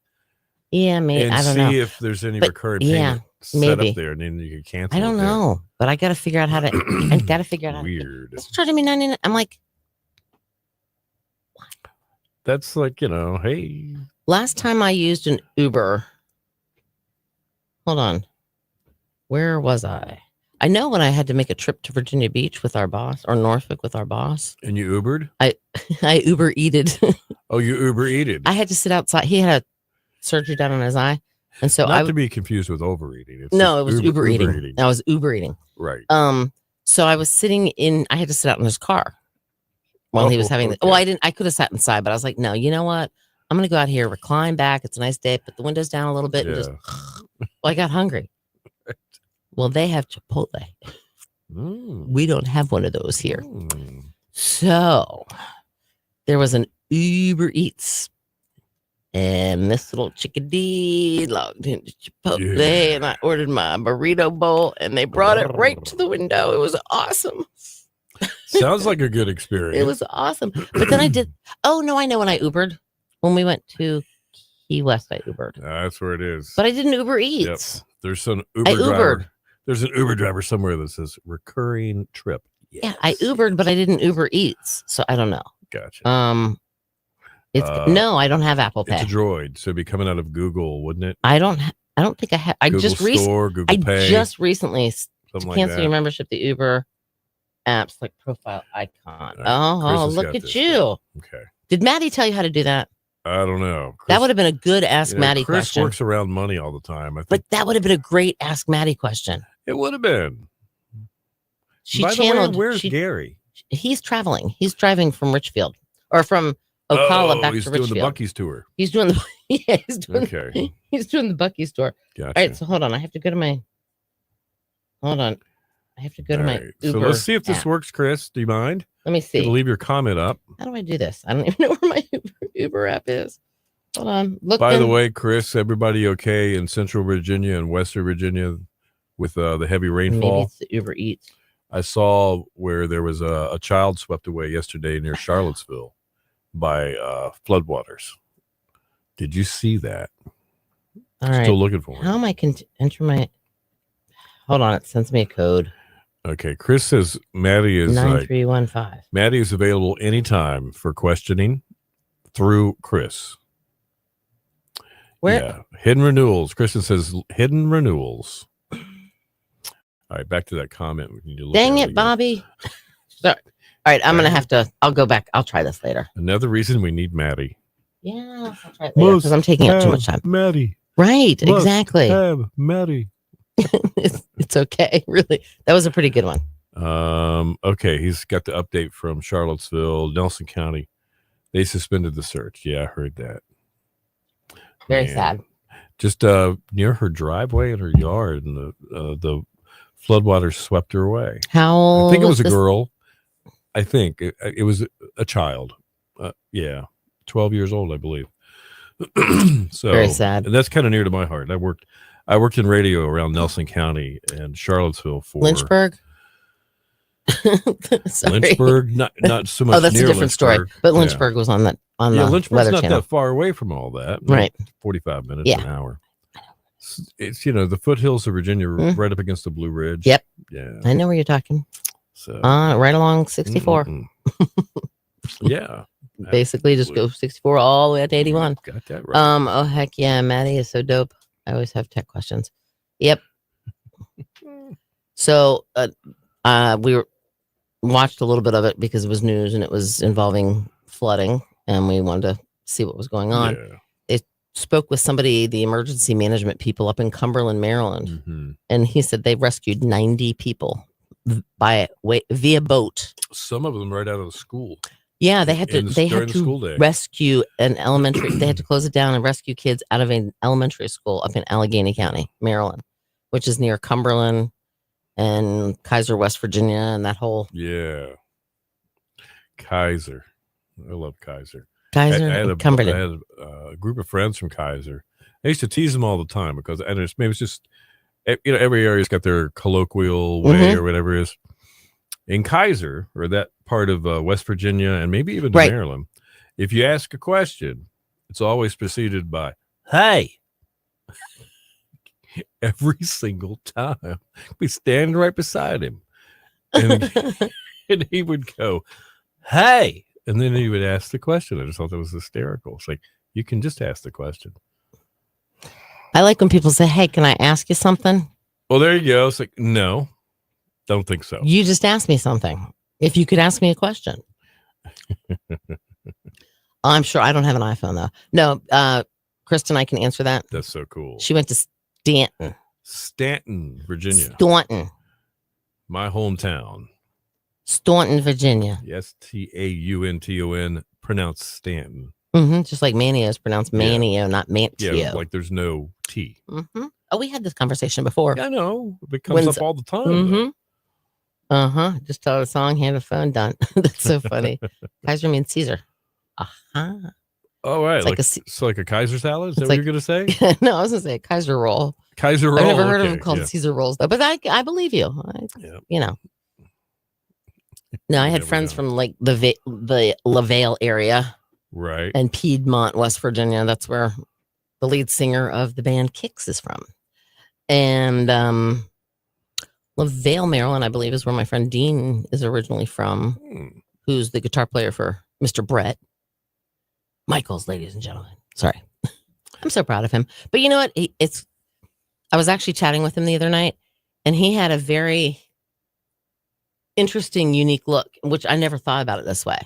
Yeah, maybe. And I don't know. see if there's any recurring payment set up there, and then you can cancel. I don't know, but I got to figure out how to. I got to figure out. Weird. It's charging me $9.99. I'm like, what? That's like hey. Last time I used an Uber. Hold on. Where was I? I know when I had to make a trip to Virginia Beach with our boss, or Norfolk with our boss. And you Ubered? I Uber eated. Oh, you Uber eated. I had to sit outside. He had a surgery done on his eye. And so not to be confused with overeating. It was Uber eating. I was Uber eating. Right. So I was sitting I had to sit out in his car while he was having well, I could have sat inside, but I was like, no, you know what? I'm gonna go out here, recline back. It's a nice day, put the windows down a little bit and just I got hungry. Well, they have Chipotle. We don't have one of those here. So there was an Uber Eats. And this little chickadee logged into Chipotle, and I ordered my burrito bowl, and they brought it right to the window. It was awesome. Sounds like a good experience. It was awesome. But then I did. Oh no, I know when I Ubered when we went to Key West. I Ubered. That's where it is. But I didn't Uber Eats. Yep. There's some Uber driver. There's an Uber driver somewhere that says recurring trip. Yes. Yeah, I Ubered, but I didn't Uber Eats, so I don't know. Gotcha. No, I don't have Apple Pay. It's a Droid, so it'd be coming out of Google, wouldn't it? I don't think I have. Google Store, Google Pay. I just recently something cancel like your membership. The Uber apps like profile icon. Right. Oh, look at you. Okay. Did Maddie tell you how to do that? I don't know. That would have been a good Ask Maddie Chris question. Works around money all the time. I think. But that would have been a great Ask Maddie question. It would have been. By channeled. The way, where's Gary? He's traveling. He's driving from Richfield or from Ocala back to Richfield. He's doing the Buc-ee's tour. He's doing the he's doing the Buc-ee's tour. Gotcha. All right, so hold on. I have to go to my my Uber. So let's see if this works, Chris. Do you mind? Let me see. Leave your comment up. How do I do this? I don't even know where my Uber app is. Hold on. By the way, Chris, everybody okay in Central Virginia and Western Virginia with the heavy rainfall? Maybe it's the Uber Eats. I saw where there was a child swept away yesterday near Charlottesville by floodwaters. Did you see that? All right. Still looking for it. How am I enter my? Hold on, it sends me a code. Okay, Chris says Maddie is 9315. Maddie is available anytime for questioning through Chris. Where? Yeah, hidden renewals. Kristen says hidden renewals. All right, back to that comment. We need to look Dang it, Bobby. Sorry. All right, I'm going to have to, I'll go back. I'll try this later. Another reason we need Maddie. Yeah, I'll try it later because I'm taking up too much time. Maddie. Right, exactly. Maddie. It's okay, really. That was a pretty good one. Okay, he's got the update from Charlottesville, Nelson County. They suspended the search. Yeah, I heard that. Very sad. Just near her driveway in her yard, and the floodwaters swept her away. How? I think it was a girl. I think it was a child. 12 years old, I believe. So very sad. And that's kind of near to my heart. I worked in radio around Nelson County and Charlottesville for Lynchburg. Lynchburg, not so much. Oh, that's a different Lynchburg. story. But Lynchburg was on the Lynchburg's Weather not Channel. that far away from all that. Right. 45 minutes, an hour. It's the foothills of Virginia, right up against the Blue Ridge. Yep. Yeah. I know where you're talking. So right along 64. Yeah. Basically, just go 64 all the way up to 81. Got that right. Oh heck yeah, Maddie is so dope. I always have tech questions. Yep. So we watched a little bit of it because it was news and it was involving flooding, and we wanted to see what was going on. Yeah. It spoke with somebody, the emergency management people up in Cumberland, Maryland, and he said they rescued 90 people via boat. Some of them right out of the school. Yeah, they had to rescue an elementary. They had to close it down and rescue kids out of an elementary school up in Allegheny County, Maryland, which is near Cumberland and Kaiser, West Virginia, and that whole. Yeah. Kaiser. I love Kaiser. Kaiser I had Cumberland. a group of friends from Kaiser. I used to tease them all the time because maybe it's just, every area's got their colloquial way or whatever it is. In Kaiser, or that part of West Virginia, and maybe even Maryland, if you ask a question, it's always preceded by, hey. Every single time. Be standing right beside him. And, and he would go, hey. And then he would ask the question. I just thought that was hysterical. It's like, you can just ask the question. I like when people say, hey, can I ask you something? Well, there you go. It's like, no, don't think so. You just asked me something. If you could ask me a question. I'm sure I don't have an iPhone, though. No, Kristen, I can answer that. That's so cool. She went to Stanton, Virginia. Staunton. My hometown. Staunton, Virginia. Staunton, pronounced Stanton. Just like Manio is pronounced Manio, not Mantio. Yeah, like there's no T. Oh, we had this conversation before. Yeah, I know. It comes up all the time. Just tell the song, hand a phone, done. That's so funny. Kaiser means Caesar. Oh, right. It's like a Kaiser salad? Is that what you're going to say? No, I was going to say a Kaiser roll. Kaiser roll. I've never heard of them called Caesar rolls, though. But I believe you. No, I had friends from like the LaVale area. Right. And Piedmont, West Virginia. That's where the lead singer of the band Kix is from. And LaVale, Maryland, I believe, is where my friend Dean is originally from, who's the guitar player for Mr. Brett Michaels, ladies and gentlemen. Sorry. I'm so proud of him. But you know what? I was actually chatting with him the other night, and he had a very interesting, unique look, which I never thought about it this way.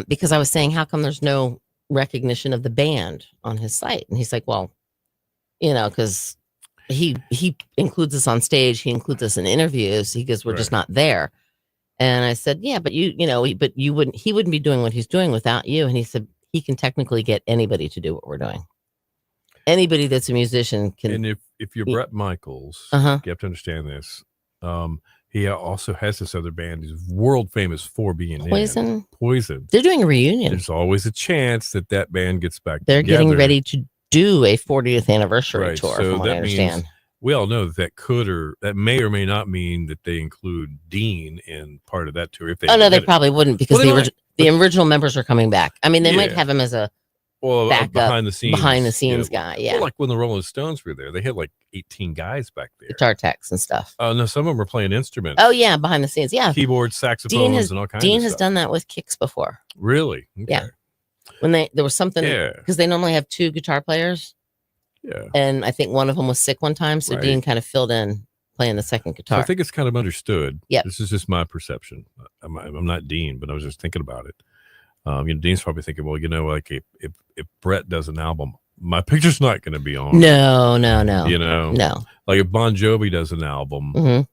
Because I was saying, how come there's no recognition of the band on his site? And he's like, well, because he includes us on stage. He includes us in interviews. He goes, we're just not there. And I said, yeah, but he wouldn't be doing what he's doing without you. And he said, he can technically get anybody to do what we're doing. Anybody that's a musician can. And if you're Brett Michaels, you have to understand this. He also has this other band. He's world famous for being Poison. Poison. They're doing a reunion. There's always a chance that band gets back They're together. getting ready to do a 40th anniversary tour, so from what I understand. We all know that may or may not mean that they include Dean in part of that tour. If they they probably wouldn't, because the original members are coming back. I mean, they might have him as a backup behind the scenes guy. Yeah. Well, like when the Rolling Stones were there, they had like 18 guys back there. Guitar techs and stuff. Oh, no, some of them were playing instruments. Oh, yeah, behind the scenes. Yeah. Keyboards, saxophones, and all kinds of stuff. Dean has done that with Kix before. Really? Okay. Yeah. When there was something, because they normally have two guitar players. Yeah. And I think one of them was sick one time, so Dean kind of filled in playing the second guitar. So I think it's kind of understood. Yeah. This is just my perception. I'm not Dean, but I was just thinking about it. Dean's probably thinking, well, like if Brett does an album, my picture's not going to be on. No. No. Like if Bon Jovi does an album,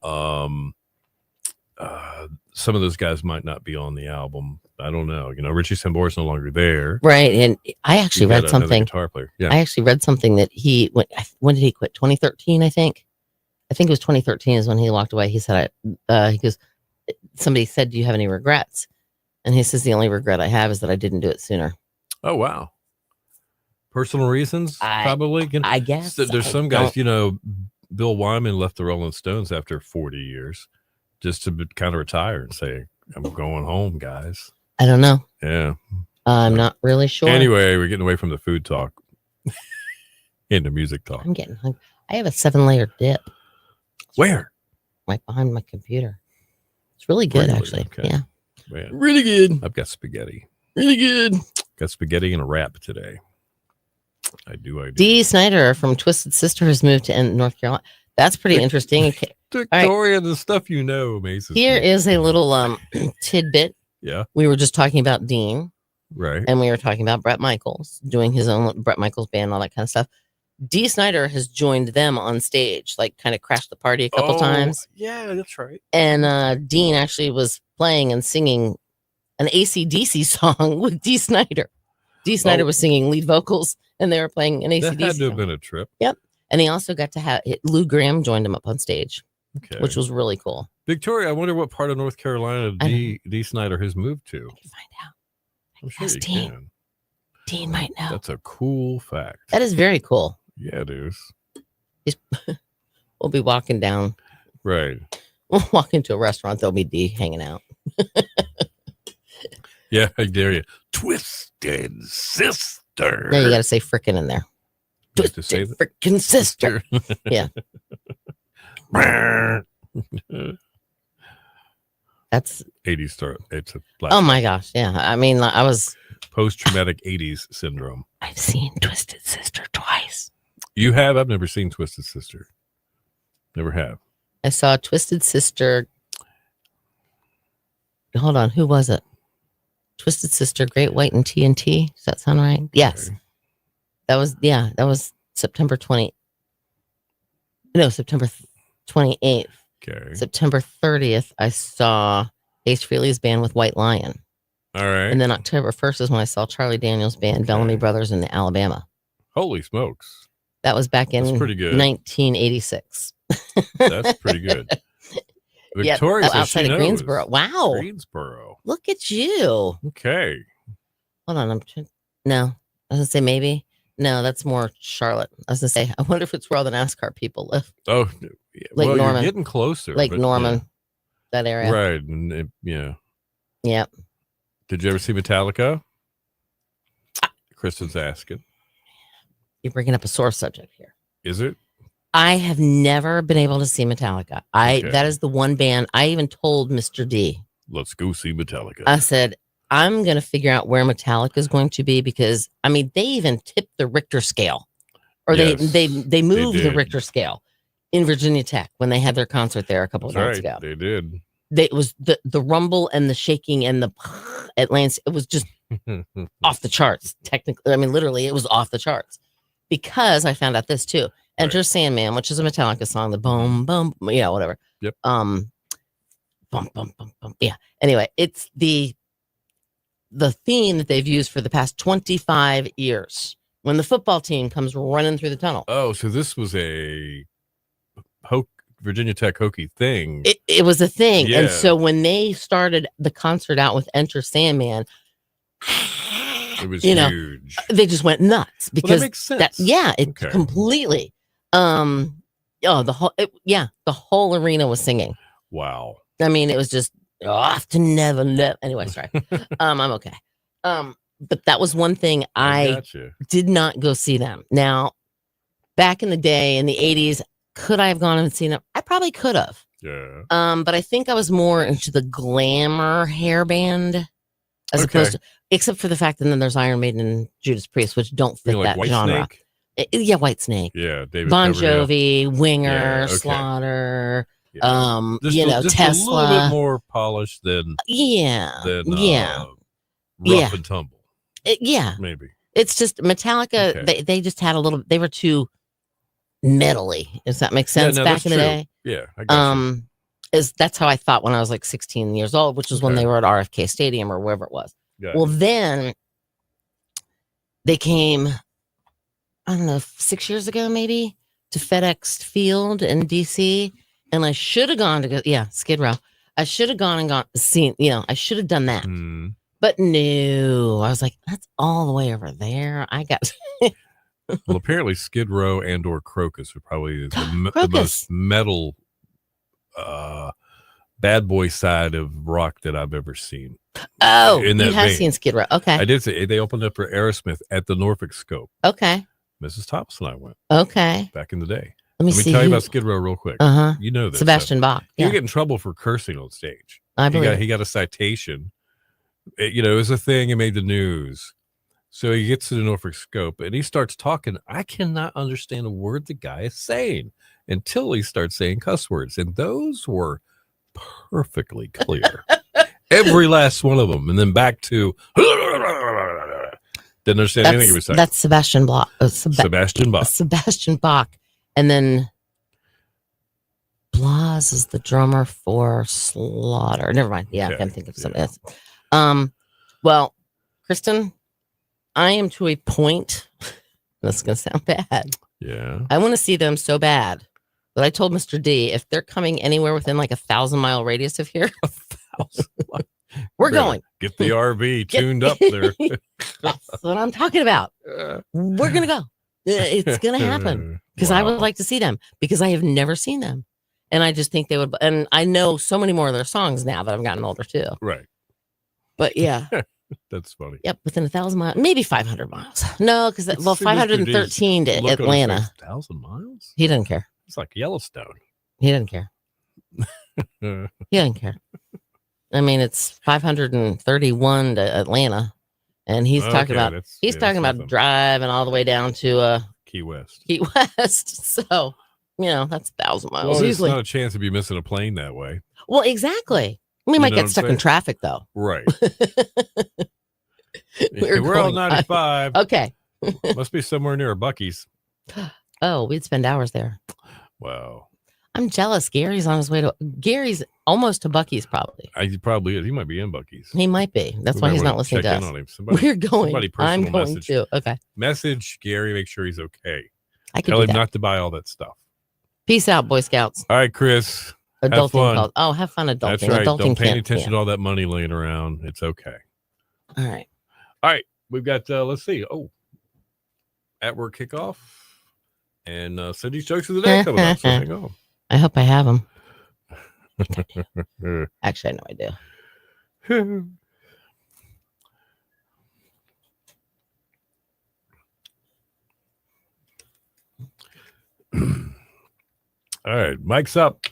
some of those guys might not be on the album. I don't know. Richie Sambora's no longer there. Right. And I actually read something. Guitar player. Yeah. I actually read something that when did he quit? 2013, I think. I think it was 2013 is when he walked away. He said, he goes, somebody said, do you have any regrets? And he says, the only regret I have is that I didn't do it sooner. Oh, wow. Personal reasons, probably. I guess. There's some guys, Bill Wyman left the Rolling Stones after 40 years just to kind of retire and say, I'm going home, guys. I don't know. Yeah. I'm not really sure. Anyway, we're getting away from the food talk into music talk. I'm getting hungry. I have a 7-layer dip. Where? Right behind my computer. It's really good, actually. Okay. Yeah. Man. Really good. I've got spaghetti. Really good. Got spaghetti and a wrap today. I do. Dee Snider from Twisted Sister has moved to North Carolina. That's pretty interesting. Victoria, the stuff amazes Here me. is a little tidbit. Yeah. We were just talking about Dean. Right. And we were talking about Bret Michaels doing his own Bret Michaels band, all that kind of stuff. Dee Snider has joined them on stage, like kind of crashed the party a couple times. Yeah, that's right. And Dean actually was playing and singing an AC/DC song with Dee Snider. Dee Snider was singing lead vocals, and they were playing an AC/DC. That had to have been a trip. Yep. And he also got to have Lou Gramm joined him up on stage, which was really cool. Victoria, I wonder what part of North Carolina Dee Snider has moved to. I can find out. I'm sure you can. Dean might know. That's a cool fact. That is very cool. Yeah, it is. We'll be walking down. Right. We'll walk into a restaurant. There'll be Dee hanging out. Yeah, I dare you. Twisted Sister. No, you got to say frickin' in there. Like to say frickin' sister. Yeah. That's 80s start. It's a oh my gosh. Yeah. I mean, I was post-traumatic 80s syndrome. I've seen Twisted Sister twice. You have? I've never seen Twisted Sister. Never have. I saw Twisted Sister. Hold on. Who was it? Twisted Sister, Great White and TNT. Does that sound right? Yes. Okay. That was September 28th. Okay. September 30th, I saw Ace Frehley's band with White Lion. All right. And then October 1st is when I saw Charlie Daniels' band, Bellamy Brothers in Alabama. Holy smokes. That was back in 1986. That's pretty good. Victoria, outside of Greensboro. Wow. Greensboro. Look at you. Okay. Hold on. No, I was going to say maybe. No, that's more Charlotte. I was going to say, I wonder if it's where all the NASCAR people live. Oh, yeah. Lake Norman. You're getting closer. Lake Norman, that area. Right. And yeah. Yep. Did you ever see Metallica? Kristen's asking. You're bringing up a sore subject here. Is it? I have never been able to see Metallica. That is the one band. I even told Mr. D. Let's go see Metallica. I said, I'm going to figure out where Metallica is going to be because, I mean, they even tipped the Richter scale. Or they moved the Richter scale in Virginia Tech when they had their concert there a couple of nights ago. They did. It was the rumble and the shaking and the Atlanta. It was just off the charts. Technically, I mean, literally, it was off the charts. Because I found out this too. Enter Sandman, which is a Metallica song, the boom, boom, whatever. Yep. Bum, bum, bum, bum. Yeah. Anyway, it's the theme that they've used for the past 25 years when the football team comes running through the tunnel. Oh, so this was a Virginia Tech hokey thing. It was a thing. Yeah. And so when they started the concert out with Enter Sandman, it was huge. They just went nuts because that makes sense. Completely. The whole arena was singing. Wow. I mean, it was just off to never. Anyway, sorry. I'm okay. But that was one thing I did not go see them. Now, back in the day in the 80s, could I have gone and seen them? I probably could have. Yeah. But I think I was more into the glamour hair band as opposed to, except for the fact that then there's Iron Maiden and Judas Priest, which don't fit that White genre. Snake? White Snake. Yeah, David Bon Jovi, Winger, Slaughter. Yeah. Tesla. A little bit more polished than rough and tumble. Maybe. It's just Metallica. Okay. They just had a little. They were too metally. Does that make sense? Back in the day. Yeah. I got you. That's how I thought when I was like 16 years old, which was when they were at RFK Stadium or wherever it was. Well, then they came, I don't know, 6 years ago, maybe, to FedEx Field in DC. And I should have gone to go, Skid Row. I should have gone and seen, I should have done that. But no, I was like, that's all the way over there. I got. Well, apparently Skid Row and or Crocus are probably the most metal bad boy side of rock that I've ever seen. Oh, you have seen Skid Row. Okay. I did say they opened up for Aerosmith at the Norfolk Scope. Okay. Mrs. Thomas and I went. Okay. Back in the day. Let me tell you about Skid Row real quick. You know this. Sebastian Bach. You get in trouble for cursing on stage. I believe he got a citation. It was a thing. It made the news. So he gets to the Norfolk Scope and he starts talking. I cannot understand a word the guy is saying until he starts saying cuss words. And those were perfectly clear. Every last one of them. And then back to didn't understand anything he was saying. That's Sebastian Bach. Sebastian Bach. Sebastian Bach. And then Blas is the drummer for Slaughter. Never mind. Yeah, I can't think of something else. Well, Kristen, I am to a point. This is going to sound bad. Yeah. I want to see them so bad that I told Mr. D, if they're coming anywhere within like 1,000-mile radius of here, 1,000 we're going. Get the RV tuned up there. That's what I'm talking about. We're going to go. It's going to happen because I would like to see them because I have never seen them. And I just think they would. And I know so many more of their songs now that I've gotten older too. Right. But yeah. That's funny. Yep. Within 1,000 miles, maybe 500 miles. No, because 513 to Atlanta. 1,000 miles? He doesn't care. It's like Yellowstone. He doesn't care. He doesn't care. I mean, it's 531 to Atlanta. And he's talking about driving all the way down to Key West. Key West. So, that's 1,000 miles. Well, there's not a chance of you missing a plane that way. Well, exactly. We might get stuck in traffic, though. Right. We're on 95. Okay. Must be somewhere near a Buc-ee's. Oh, we'd spend hours there. Wow. I'm jealous. Gary's on his way to. Gary's almost to Buc-ee's, probably. He probably is. He might be in Buc-ee's. He might be. That's why he's not listening to us. We're going. I'm going to. Okay. Message Gary. Make sure he's okay. Tell him not to buy all that stuff. Peace out, Boy Scouts. All right, Chris. Adulting calls. Oh, have fun adulting. That's right. Adulting Don't pay any attention to all that money laying around. It's okay. All right. All right. We've got, let's see. Oh, at work kickoff and Cindy's jokes of the day coming up. So hang on. I hope I have them. Actually, I know I do. All right. Mic's up.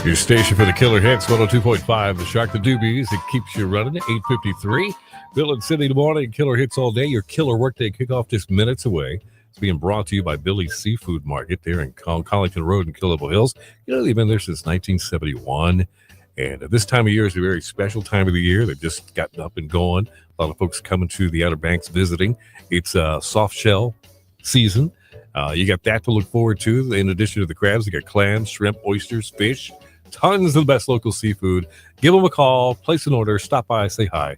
Your station for the killer hits, 102.5, The Shark, the Doobies. It keeps you running at 8:53. Bill and Cindy in the morning, killer hits all day. Your killer workday kickoff just minutes away. It's being brought to you by Billy's Seafood Market there in Collington Road in Killable Hills. They've been there since 1971. And this time of year is a very special time of the year. They've just gotten up and going. A lot of folks coming to the Outer Banks visiting. It's soft shell season. You got that to look forward to. In addition to the crabs, you got clams, shrimp, oysters, fish, tons of the best local seafood. Give them a call, place an order, stop by, say hi.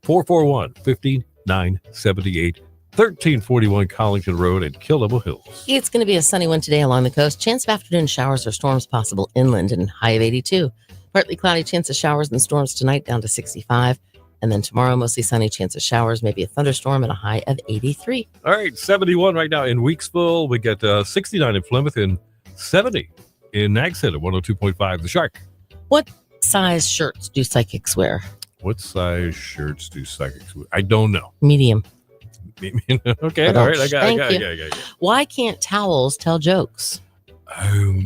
441-5978, 1341 Collington Road at Killable Hills. It's going to be a sunny one today along the coast. Chance of afternoon showers or storms possible inland and high of 82. Partly cloudy, chance of showers and storms tonight down to 65. And then tomorrow, mostly sunny, chance of showers, maybe a thunderstorm and a high of 83. All right, 71 right now in Weeksville. We got 69 in Plymouth and 70 in Nags Head at 102.5 The Shark. What size shirts do psychics wear? What size shirts do psychics wear? I don't know. Medium. Okay, all right. I got it. Why can't towels tell jokes? I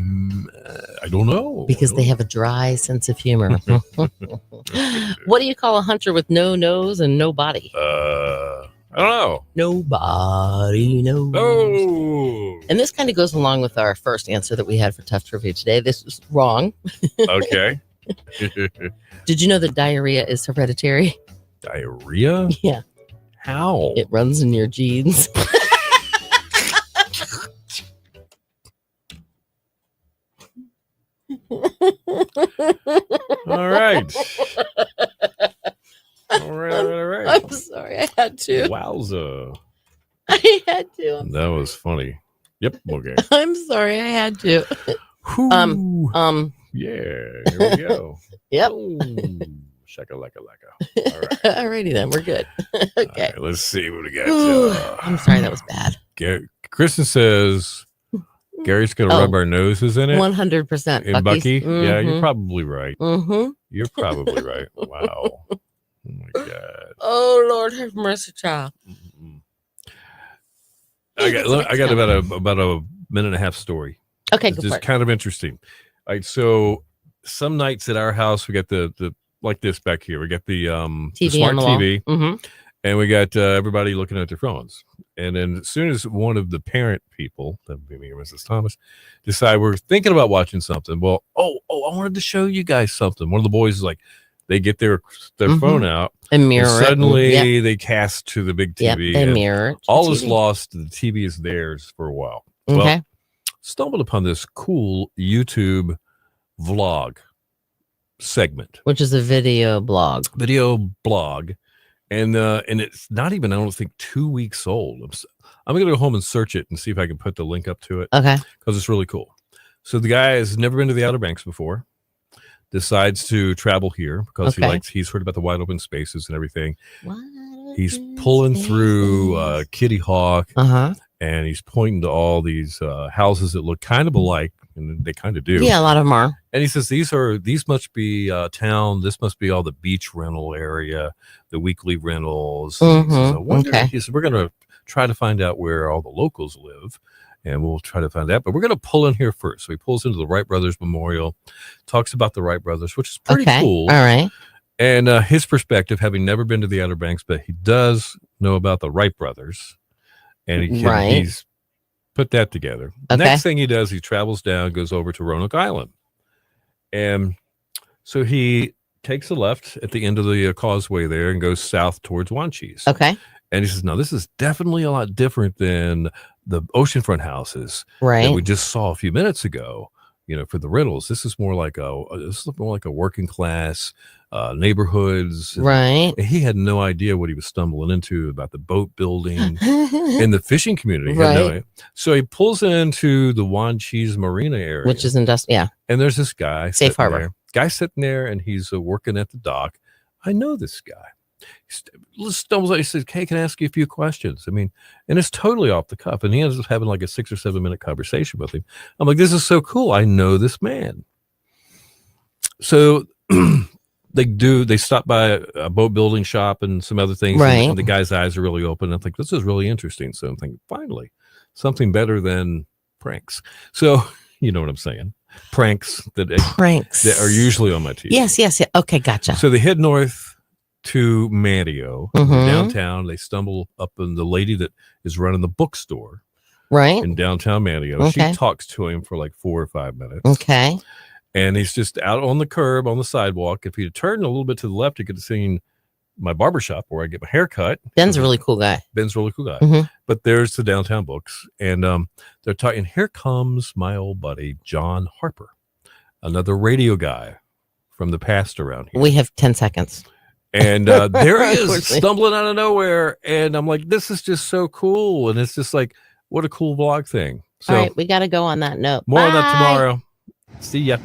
don't know. Because they have a dry sense of humor. What do you call a hunter with no nose and no body? I don't know. Nobody knows. Oh. And this kind of goes along with our first answer that we had for Tough Trivia today. This was wrong. Okay. Did you know that diarrhea is hereditary? Diarrhea? Yeah. How? It runs in your genes. All right. All right. I'm sorry, I had to. Wowza. I had to. That was funny. Yep. Okay. I'm sorry, I had to. Yeah. Here we go. Yep. Shaka-laka-laka. All right. Alrighty then, we're good. Okay. All right, let's see what we got. I'm sorry, that was bad. Kristen says Gary's going to rub our noses in it. 100%. In Bucky? Mm-hmm. Yeah, you're probably right. Mm-hmm. You're probably right. Wow. Oh my God. Oh Lord, have mercy, child. I got about a minute and a half story. Okay, it's just kind of interesting. All right, so some nights at our house we got the like this back here. We got the smart TV, and we got everybody looking at their phones. And then as soon as one of the parent people, that would be me or Mrs. Thomas, decide we're thinking about watching something. Well, I wanted to show you guys something. One of the boys is like, they get their phone out and mirror and suddenly they cast to the big TV. They mirror. All is lost. The TV is theirs for a while. Okay. Well, stumbled upon this cool YouTube vlog segment, which is a video blog. And it's not even, I don't think, 2 weeks old. I'm going to go home and search it and see if I can put the link up to it. Okay. Because it's really cool. So the guy has never been to the Outer Banks before. Decides to travel here because he's heard about the wide open spaces and everything. He's pulling through Kitty Hawk, and he's pointing to all these houses that look kind of alike, and they kind of do. Yeah, a lot of them are. And he says these must be town. This must be all the beach rental area, the weekly rentals. He said, we're going to try to find out where all the locals live. And we'll try to find out. But we're going to pull in here first. So he pulls into the Wright Brothers Memorial, talks about the Wright Brothers, which is pretty cool. All right. And his perspective, having never been to the Outer Banks, but he does know about the Wright Brothers. And he's put that together. The next thing he does, he travels down, goes over to Roanoke Island. And so he takes a left at the end of the causeway there and goes south towards Wanchese. Okay. And he says, no, this is definitely a lot different than the oceanfront houses that we just saw a few minutes ago, for the rentals. This is more like a working class neighborhoods. Right. And he had no idea what he was stumbling into about the boat building and the fishing community. Right. So he pulls into the Wanchese Marina area, which is industrial. Yeah. And there's this guy. Safe harbor. Guy sitting there, and he's working at the dock. I know this guy. He stumbles out. He says, "Hey, can I ask you a few questions?" I mean, and it's totally off the cuff. And he ends up having like a 6 or 7 minute conversation with him. I'm like, this is so cool. I know this man. So they stop by a boat building shop and some other things. Right. And the guy's eyes are really open. I think this is really interesting. So I'm thinking, finally, something better than pranks. So you know what I'm saying? Pranks that are usually on my TV. Yes. Okay, gotcha. So they head north to Manteo, downtown. They stumble up on the lady that is running the bookstore in downtown Manteo. Okay. She talks to him for like 4 or 5 minutes. Okay. And he's just out on the curb on the sidewalk. If he'd turned a little bit to the left, he could have seen my barbershop where I get my hair cut. Ben's a really cool guy. But there's the downtown books. And they're talking, here comes my old buddy, John Harper, another radio guy from the past around here. We have 10 seconds. And there he is, stumbling out of nowhere. And I'm like, this is just so cool. And it's just like, what a cool vlog thing. So, all right, we got to go on that note. More on that tomorrow. See ya.